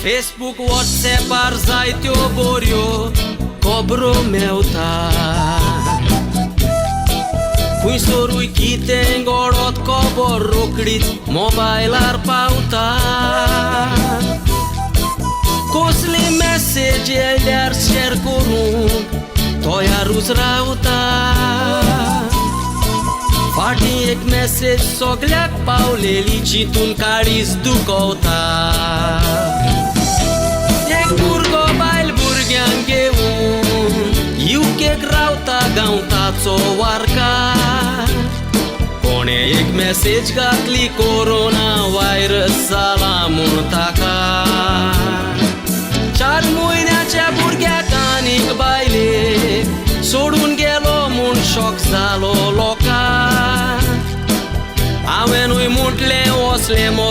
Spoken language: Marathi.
फेसबुक व्हॉट्सॲपार जायत्यो बोऱ्यो खबरो मेवता खुंयसरूय कितें घडत खबर रोखडीच मोबायलार पावता कसली मेसेज येयल्यार शेअर करूंक तयारूच रावता फाटीं एक मेसेज सगळ्याक पावलेली चिंतून काळीज दुखवता एक भुरगो बायल भुरग्यांक घेवन युकेक रावता गांवताचो वारकार कोणे एक मेसेज घातली कोरोना व्हायरस जाला म्हूण ताका